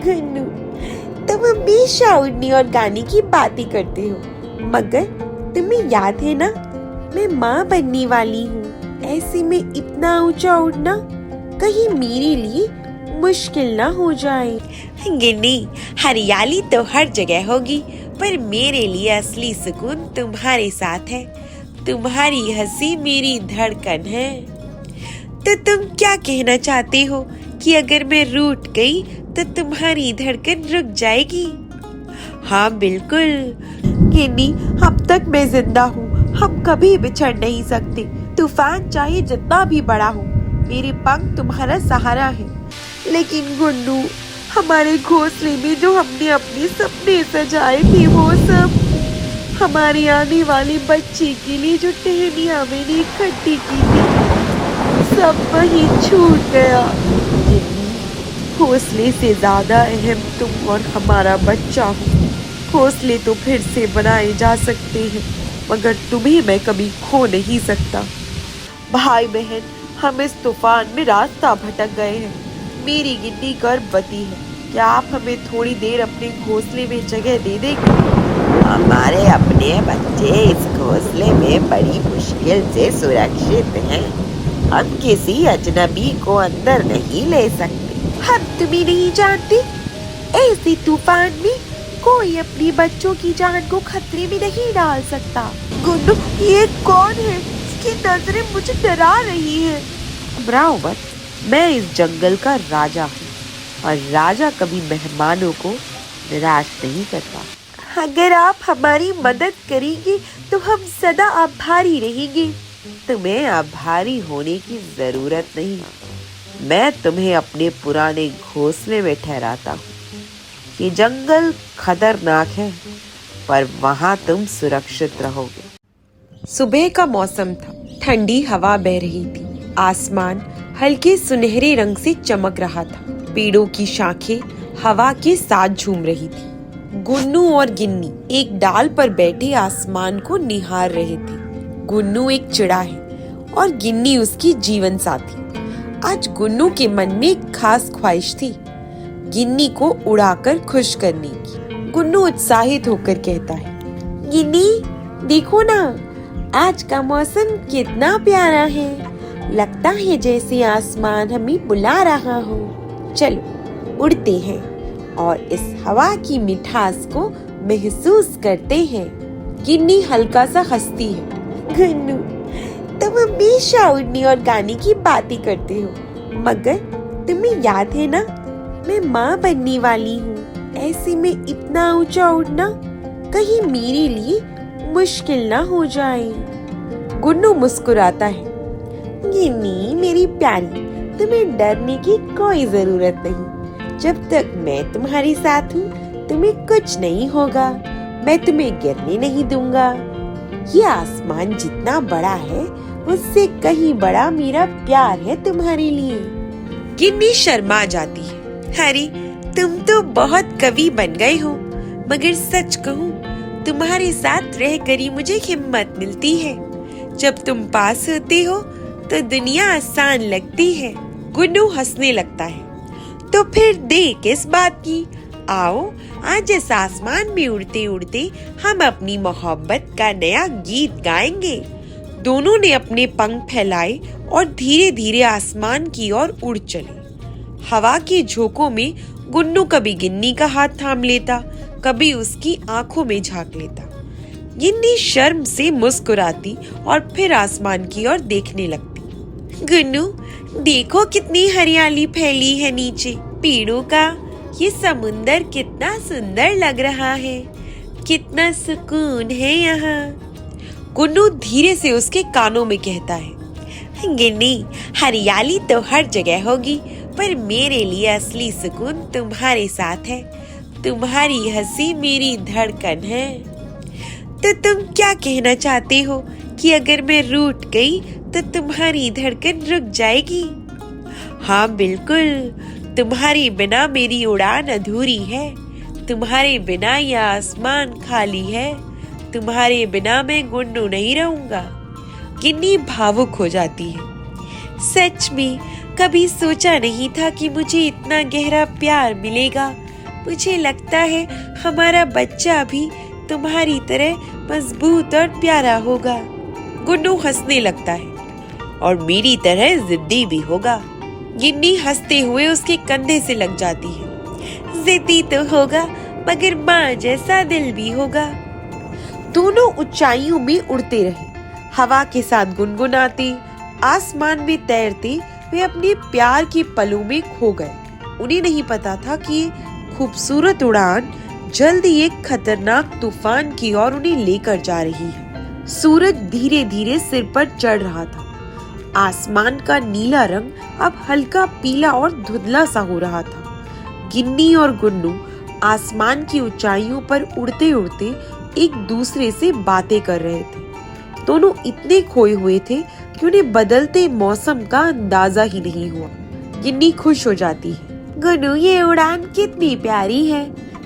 गुन्नू, तुम हमेशा उड़ने और गाने की बातें करते हो, मगर तुम्हें याद है ना, मैं माँ बनने वाली हूँ। ऐसे में इतना ऊंचा उड़ना कहीं मेरे लिए मुश्किल ना हो जाए। गिन्नी, हरियाली तो हर जगह होगी, पर मेरे लिए असली सुकून तुम्हारे साथ है। तुम्हारी हंसी मेरी धड़कन है। तो तुम क्या कहना चाहते हो कि अगर मैं रूठ गई तो तुम्हारी धड़कन रुक जाएगी? हाँ बिल्कुल गिन्नी, अब तक मैं जिंदा हूँ, हम कभी बिछड़ नहीं सकते। तूफान चाहे जितना भी बड़ा हो, मेरे पंख तुम्हारा सहारा है। लेकिन गुन्नू, हमारे घोंसले में जो हमने अपने सपने सजाए थे, वो सब हमारे आने वाले बच्चे के लिए जो टहनियाँ मैंने इकट्ठी की थी, सब वही छूट गया। घोंसले से ज्यादा अहम तुम और हमारा बच्चा हो। घोंसले तो फिर से बनाए जा सकते हैं, मगर तुम्हें मैं कभी खो नहीं सकता। भाई बहन, हम इस तूफान में रास्ता भटक गए हैं। मेरी गिन्नी गर्भवती है, क्या आप हमें थोड़ी देर अपने घोंसले में जगह दे देंगे? हमारे अपने बच्चे इस घोंसले में बड़ी मुश्किल से सुरक्षित हैं। हम किसी अजनबी को अंदर नहीं ले सकते। हम तुम्हें नहीं जानते। ऐसे तूफान में कोई अपने बच्चों की जान को खतरे में नहीं डाल सकता। गुन्नू, ये कौन है? इसकी नजरें मुझे डरा रही हैं। घबराओ मत, मैं इस जंगल का राजा हूँ, और राजा कभी मेहमानों को निराश नहीं करता। अगर आप हमारी मदद करेंगे तो हम सदा आभारी रहेंगे। तुम्हें आभारी होने की जरूरत नहीं, मैं तुम्हें अपने पुराने घोंसले में ठहराता हूँ। ये जंगल खतरनाक है, पर वहाँ तुम सुरक्षित रहोगे। सुबह का मौसम था, ठंडी हवा बह रही थी, आसमान हल्के सुनहरे रंग से चमक रहा था, पेड़ों की शाखें हवा के साथ झूम रही थी। गुन्नू और गिन्नी एक डाल पर बैठे आसमान को निहार रहे थे। गुन्नू एक चिड़ा है और गिन्नी उसकी जीवन साथी। आज गुन्नू के मन में एक खास ख्वाहिश थी, गिन्नी को उड़ाकर खुश करने की। गुन्नू उत्साहित होकर कहता है, गिन्नी देखो ना, आज का मौसम कितना प्यारा है। लगता है जैसे आसमान हमें बुला रहा हो। चलो उड़ते हैं और इस हवा की मिठास को महसूस करते हैं। गिन्नी हल्का सा हंसती है। गुन्नू, तुम हमेशा उड़ने और गाने की बातें करते हो, मगर तुम्हें याद है ना, मैं माँ बनने वाली हूँ। ऐसे में इतना ऊंचा उड़ना कहीं मेरे लिए मुश्किल ना हो जाए। गुन्नू मुस्कुराता है। गिन्नी मेरी प्यारी, तुम्हें डरने की कोई जरूरत नहीं। जब तक मैं तुम्हारे साथ हूँ, तुम्हें कुछ नहीं होगा। मैं तुम्हें गिरने नहीं दूंगा। ये आसमान जितना बड़ा है, उससे कहीं बड़ा मेरा प्यार है तुम्हारे लिए। गिन्नी शर्मा जाती है। हरी, तुम तो बहुत कवि बन गए हो, मगर सच कहूँ, तुम्हारे साथ रहकर ही मुझे हिम्मत मिलती है। जब तुम पास होते हो तो दुनिया आसान लगती है। गुन्नू हंसने लगता है। तो फिर देर किस बात की, आओ आज इस आसमान में उड़ते उड़ते हम अपनी मोहब्बत का नया गीत गाएंगे। दोनों ने अपने पंख फैलाए और धीरे धीरे आसमान की ओर उड़ चले। हवा के झोंकों में गुन्नू कभी गिन्नी का हाथ थाम लेता, कभी उसकी आंखों में झांक लेता। गिन्नी शर्म से मुस्कुराती और फिर आसमान की ओर देखने लगती। गुन्नू, देखो कितनी हरियाली फैली है नीचे। पेड़ों का ये समुंदर कितना सुंदर लग रहा है। कितना सुकून है यहाँ। गुन्नू धीरे से उसके कानों में कहता है, गिन्नी, हरियाली तो हर जगह होगी, पर मेरे लिए असली सुकून तुम्हारे साथ है। तुम्हारी हंसी मेरी धड़कन है। तो तुम क्या कहना चाहते हो कि अगर मैं रूठ गई तो तुम्हारी धड़कन रुक जाएगी? हाँ बिल्कुल, तुम्हारे बिना मेरी उड़ान अधूरी है। तुम्हारे बिना यह आसमान खाली है। तुम्हारे बिना मैं गुन्नू नहीं रहूंगा। गिन्नी भावुक हो जाती है। सच में कभी सोचा नहीं था कि मुझे इतना गहरा प्यार मिलेगा। मुझे लगता है हमारा बच्चा भी तुम्हारी तरह मजबूत और प्यारा होगा। गुन्नू हंसने लगता है, और मेरी तरह जिद्दी भी होगा। गिन्नी हंसते हुए उसके कंधे से लग जाती है। जिद्दी तो होगा, मगर माँ जैसा दिल भी होगा। दोनों ऊंचाइयों में उड़ते रहे, हवा के साथ गुनगुनाते, आसमान में तैरते। वे अपने प्यार के पलों में खो गए। उन्हें नहीं पता था कि ये खूबसूरत उड़ान जल्द ही एक खतरनाक तूफान की ओर उन्हें लेकर जा रही है। सूरज धीरे धीरे सिर पर चढ़ रहा था। आसमान का नीला रंग अब हल्का पीला और धुंधला सा हो रहा था। गिन्नी और गुन्नू आसमान की ऊंचाइयों पर उड़ते उड़ते एक दूसरे से बातें कर रहे थे। दोनों इतने खोए हुए थे कि उन्हें बदलते मौसम का अंदाजा ही नहीं हुआ। गिन्नी खुश हो जाती है। गुन्नू, ये उड़ान कितनी प्यारी है।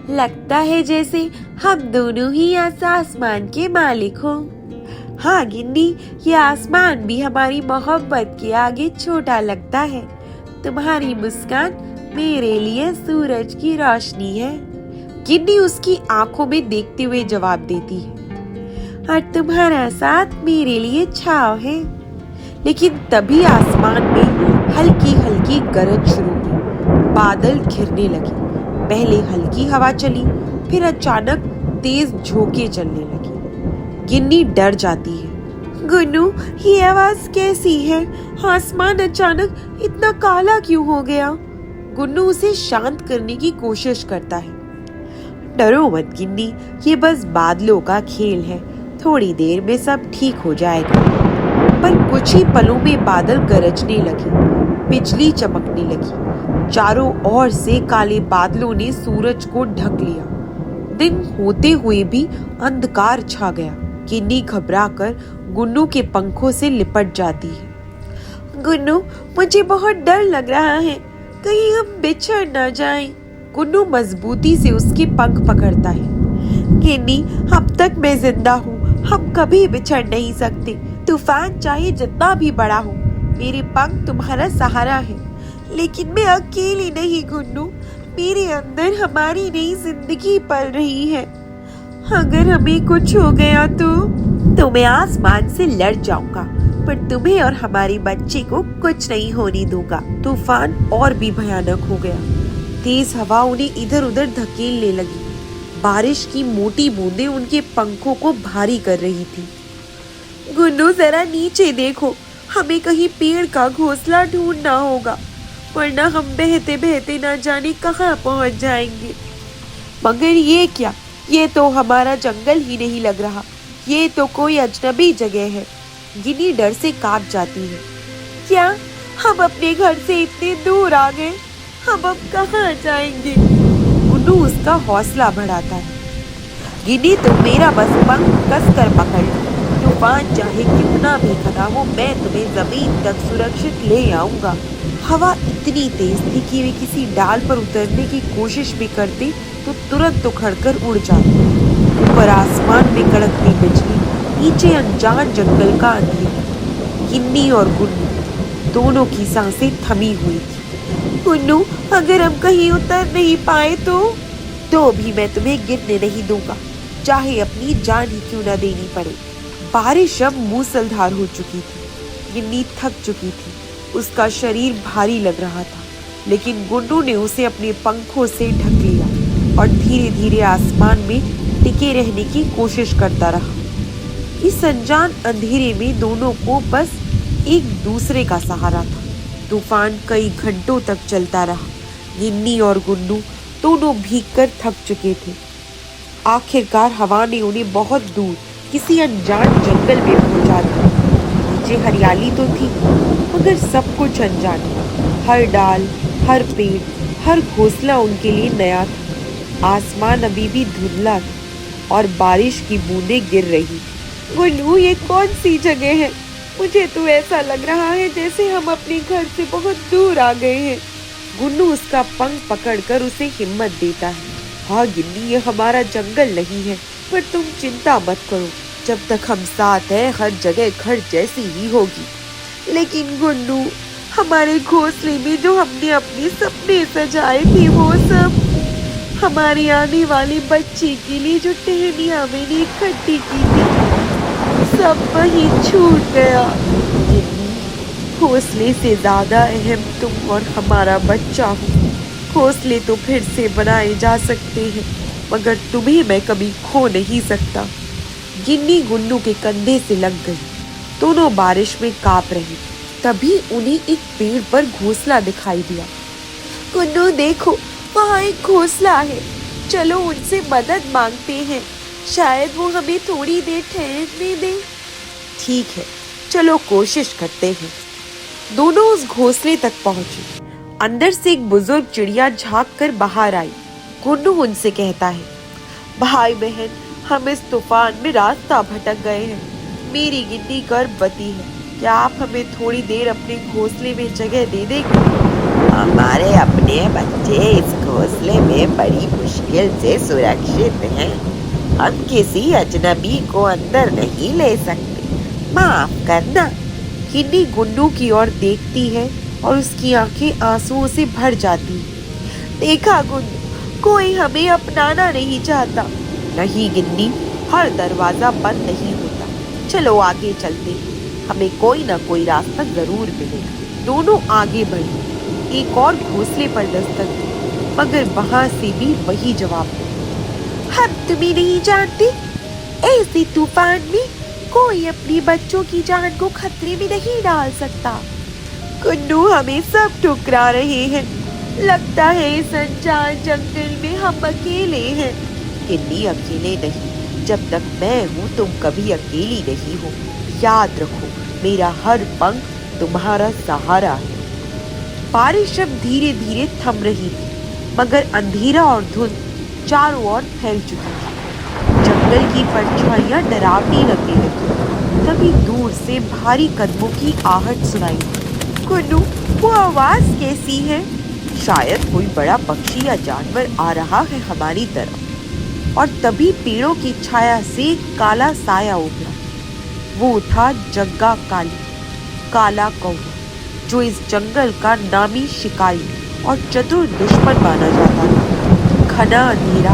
लगता है जैसे हम दोनों ही आसमान के मालिक हो। हाँ गिन्नी, ये आसमान भी हमारी मोहब्बत के आगे छोटा लगता है। तुम्हारी मुस्कान मेरे लिए सूरज की रोशनी है। गिन्नी उसकी आंखों में देखते हुए जवाब देती है, और तुम्हारा साथ मेरे लिए छाव है। लेकिन तभी आसमान में हल्की हल्की गरज शुरू हुई। बादल घिरने लगे। पहले हल्की हवा चली, फिर अचानक तेज झोंके चलने लगी। गिन्नी डर जाती है। गुन्नू, ये आवाज कैसी है? आसमान अचानक इतना काला क्यों हो गया? गुन्नू उसे शांत करने की कोशिश करता है। डरो मत गिन्नी, ये बस बादलों का खेल है। थोड़ी देर में सब ठीक हो जाएगा। पर कुछ ही पलों में बादल गरजने लगे, बिजली चमकने लगी। चारों ओर से काले बादलों ने सूरज को ढक लिया। दिन होते हुए भी अंधकार छा गया। गिन्नी घबराकर गुन्नू के पंखों से लिपट जाती है। गुन्नू, मुझे बहुत डर लग रहा है, कहीं हम बिछड़ न जाएं। गुन्नू मजबूती से उसके पंख पकड़ता है। गिन्नी, अब तक मैं जिंदा हूँ, हम कभी बिछड़ नहीं सकते। तूफान चाहे जितना भी बड़ा हो, मेरे पंख तुम्हारा सहारा है। लेकिन मैं अकेली नहीं गुन्नू, मेरे अंदर हमारी नई जिंदगी पल रही है। अगर हमें कुछ हो गया तो मैं आसमान से लड़ जाऊंगा, पर तुम्हें और हमारे बच्चे को कुछ नहीं होने दूंगा। तूफान और भी भयानक हो गया। तेज हवा उन्हें इधर उधर धकेलने लगी। बारिश की मोटी बूंदें उनके पंखों को भारी कर रही थी। गुन्नू, जरा नीचे देखो, हमें कहीं पेड़ का घोंसला ढूंढना होगा, वरना हम बहते बहते न जाने कहाँ पहुँच जाएंगे। मगर ये क्या? ये तो हमारा जंगल ही नहीं लग रहा, ये तो कोई अजनबी जगह है। गिन्नी डर से कांप जाती है। क्या हम अपने घर से इतने दूर आ गए? हम अब कहाँ जाएंगे? गुन्नू उसका हौसला बढ़ाता है। गिन्नी, तुम मेरा बस पंख कसकर पकड़ लो। तूफान चाहे कितना भी खड़ा हो, मैं तुम्हें जमीन तक सुरक्षित ले आऊंगा। हवा इतनी तेज थी कि वे किसी डाल पर उतरने की कोशिश भी करते तो तुरंत उखड़कर उड़ जाते। ऊपर आसमान में कड़कती बिजली, नीचे अनजान जंगल का अंधेरा। गिन्नी और गुन्नू दोनों की सांसें थमी हुई थी। गुन्नू, अगर हम कहीं उतर नहीं पाए तो भी मैं तुम्हें गिरने नहीं दूंगा, चाहे अपनी जान ही क्यों न देनी पड़े। बारिश अब मूसलधार हो चुकी थी। गिन्नी थक चुकी थी, उसका शरीर भारी लग रहा था, लेकिन गुन्नू ने उसे अपने पंखों से ढक लिया और धीरे धीरे आसमान में टिके रहने की कोशिश करता रहा। इस अनजान अंधेरे में दोनों को बस एक दूसरे का सहारा था। तूफान कई घंटों तक चलता रहा। गिन्नी और गुन्नू दोनों भीगकर थक चुके थे। आखिरकार हवा ने उन्हें बहुत दूर किसी अनजान जंगल में पहुंचा दिया। नीचे हरियाली तो थी, मगर सब कुछ अनजान था। हर डाल, हर पेड़, हर घोंसला उनके लिए नया था। आसमान अभी भी धुंधला था और बारिश की बूंदें गिर रही थी। गुन्नू, ये कौन सी जगह है? मुझे तो ऐसा लग रहा है जैसे हम अपने घर से बहुत दूर आ गए हैं। गुन्नू उसका पंख पकड़कर उसे हिम्मत देता है। हाँ गिन्नी, ये हमारा जंगल नहीं है, पर तुम चिंता मत करो, जब तक हम साथ हैं हर जगह घर जैसी ही होगी। लेकिन गुन्नू, हमारे घोंसले में जो हमने अपने सपने सजाए थे वो सब, हमारे आने वाले बच्चे के लिए जो टहनियां मैंने इकट्ठी की थी, सब वही छूट गया। घोंसले से ज्यादा अहम तुम और हमारा बच्चा हो। घोंसले तो फिर से बनाए जा सकते हैं, मगर तुम्हें मैं कभी खो नहीं सकता। गिन्नी गुन्नू के कंधे से लग गई। दोनों बारिश में कांप रहे। तभी उन्हें एक पेड़ पर घोंसला दिखाई दिया। गुन्नू देखो, वहाँ एक घोंसला है, चलो उनसे मदद मांगते हैं, शायद वो हमें थोड़ी देर ठहरने दें। ठीक है, चलो कोशिश करते हैं। दोनों उस घोंसले तक पहुंचे। अंदर से एक बुजुर्ग चिड़िया झांक कर बाहर आई। गुन्नू उनसे कहता है, भाई बहन, हम इस तूफान में रास्ता भटक गए हैं। मेरी गिन्नी गर्भवती है, क्या आप हमें थोड़ी देर अपने घोंसले में जगह दे देंगे? हमारे अपने बच्चे इस घोंसले में बड़ी मुश्किल से सुरक्षित हैं। हम किसी अजनबी को अंदर नहीं ले सकते, माफ करना। गिन्नी गुन्नू की ओर देखती है और उसकी आंखें आंसुओं से भर जाती हैं। देखा गुन्नू, कोई हमें अपनाना नहीं चाहता। नहीं गिन्नी, हर दरवाजा बंद नहीं होता। चलो आगे चलते हैं, हमें कोई ना कोई रास्ता जरूर मिलेगा। दोनों आगे बढ़े। एक और घोंसले पर दस्तक दी, मगर वहां से भी वही जवाब मिला। हम तुम्हें नहीं जानते, ऐसे तूफान में कोई अपने बच्चों की जान को खतरे में नहीं डाल सकता। गुन्नू, हमें सब ठुकरा रहे हैं। लगता है इस अनजान जंगल में हम अकेले हैं। गिन्नी, अकेले नहीं, जब तक मैं हूँ तुम कभी अकेली नहीं हो। याद रखो, मेरा हर पंख तुम्हारा सहारा है। बारिश अब धीरे धीरे थम रही थी, मगर अंधेरा और धुंध चारों ओर फैल चुकी थी। जंगल की परछाइयां डरावनी लगने लगी। तभी दूर से भारी कदमों की आहट सुनाई। गुन्नू, वो आवाज कैसी है? शायद कोई बड़ा पक्षी या जानवर आ रहा है हमारी तरफ। और तभी पेड़ों की छाया से एक काला साया उभरा। वो था जग्गा काली, काला कौवा, जो इस जंगल का नामी शिकारी और चतुर दुश्मन माना जाता था। घना अंधेरा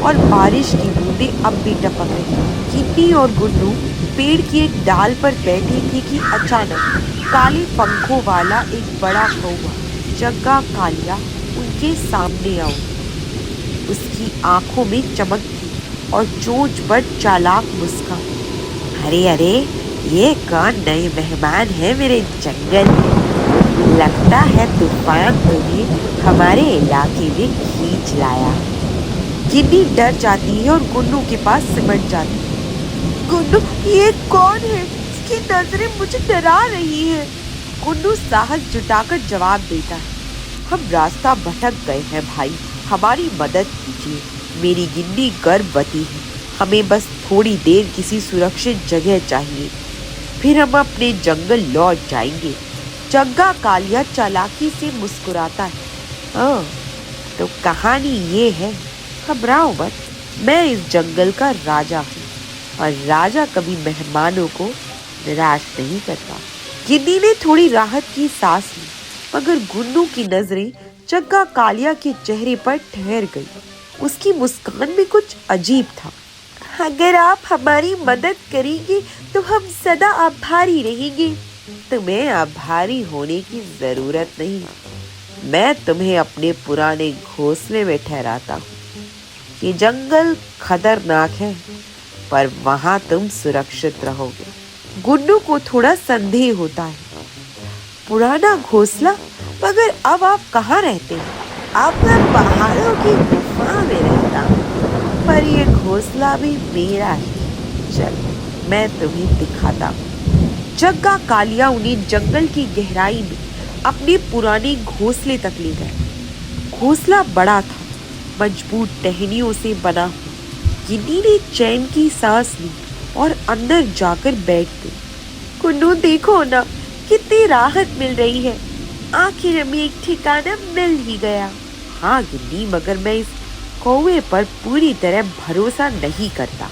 और बारिश की बूंदें अब भी टपक रही। गिन्नी और गुन्नू पेड़ की एक डाल पर बैठे थे कि अचानक काले पंखों वाला एक बड़ा कौवा, जग्गा कालिया, उनके सामने आओ। उसकी आंखों में चमक थी और चोंच पर चालाक मुस्कान। अरे अरे, ये कौन नए मेहमान है मेरे जंगल में? लगता है तूफान तुम्हें हमारे इलाके में खींच लाया। गिन्नी डर जाती है और गुन्नू के पास सिमट जाती है। गुन्नू, ये कौन है? इसकी नजरें मुझे डरा रही है। गुन्नू साहस जुटाकर जवाब देता है, हम रास्ता भटक गए हैं भाई, हमारी मदद कीजिए। मेरी गिन्नी गर्भवती है, हमें बस थोड़ी देर किसी सुरक्षित जगह चाहिए, फिर हम अपने जंगल लौट जाएंगे। जग्गा कालिया चालाकी से मुस्कुराता है। ओह, तो कहानी ये है, घबराओ मत, मैं इस जंगल का राजा हूँ और राजा कभी मेहमानों को निराश नहीं करता। गिन्नी ने थोड़ी राहत की सांस ली, मगर गुन्नू की नजरें जग्गा कालिया के चेहरे पर ठहर गई। उसकी मुस्कान में कुछ अजीब था। अगर आप हमारी मदद करेंगे तो हम सदा आभारी रहेंगे। तुम्हें आभारी होने की जरूरत नहीं, मैं तुम्हें अपने पुराने घोंसले में ठहराता हूँ। ये जंगल खतरनाक है, पर वहाँ तुम सुरक्षित रहोगे। गुन्नू को थोड़ा संदेह होता है। पुराना घोंसला? मगर अब आप कहाँ रहते हैं? अब मैं पहाड़ों की गुफा में रहता हूँ, पर ये घोंसला भी मेरा ही। चलो, मैं तुम्हें दिखाता हूँ। जग्गा कालिया उन्हें जंगल की गहराई में अपने पुराने घोंसले तक ले गए। घोंसला बड़ा था, मजबूत टहनियों से बना हुआ। गिन्नी ने चैन की सांस ली और अंदर जाकर बैठ गई। गुन्नू, देखो ना, कितनी राहत मिल रही है। आखिर हमें एक ठिकाना मिल ही गया। हाँ गिन्नी, मगर मैं इस कौवे पर पूरी तरह भरोसा नहीं करता।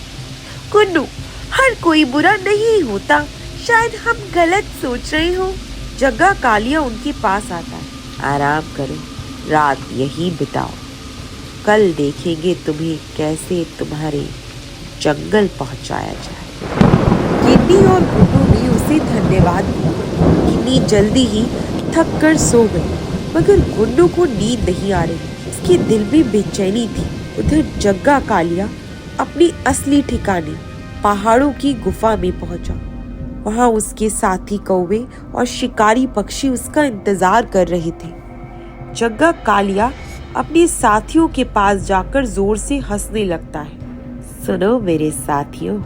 गुन्नू, हर कोई बुरा नहीं होता, शायद हम गलत सोच रहे हो। जग्गा कालिया उनके पास आता है। आराम करो, रात यहीं बिताओ। कल देखेंगे तुम्हें कैसे तुम्हारे जंगल पहुंचाया जाए। गिन्नी और गुड्डू ने उसे धन्यवाद दिया। गिन्नी जल्दी ही थक कर सो गई, मगर गुड्डू को नींद नहीं आ रही। उसके दिल में बेचैनी थी। उधर जग्गा कालिया अपनी असली ठिकाने पहाड़ों की गुफा में पहुंचा। वहां उसके साथी कौवे और शिकारी पक्षी उसका इंतजार कर रहे थे। जग्गा कालिया अपने साथियों के पास जाकर जोर से हंसने लगता है। सुनो मेरे साथियों,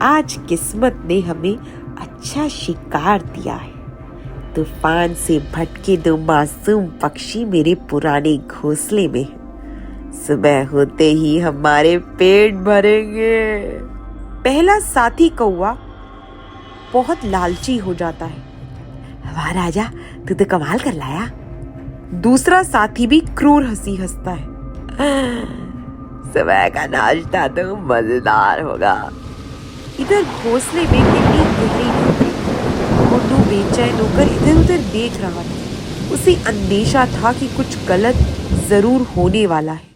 आज किस्मत ने हमें अच्छा शिकार दिया है। तूफान से भटके दो मासूम पक्षी मेरे पुराने घोंसले में हैं। सुबह होते ही हमारे पेट भरेंगे। पहला साथी कौवा बहुत लालची हो जाता है। वाह राजा, तू तो कमाल कर लाया। दूसरा साथी भी क्रूर हंसी हंसता है। सुबह का नाश्ता तो मजेदार होगा। इधर घोंसले में गिन्नी गहरी नींद में थी। गुड्डू बेचैन होकर इधर उधर देख रहा था। उसे अंदेशा था कि कुछ गलत जरूर होने वाला है।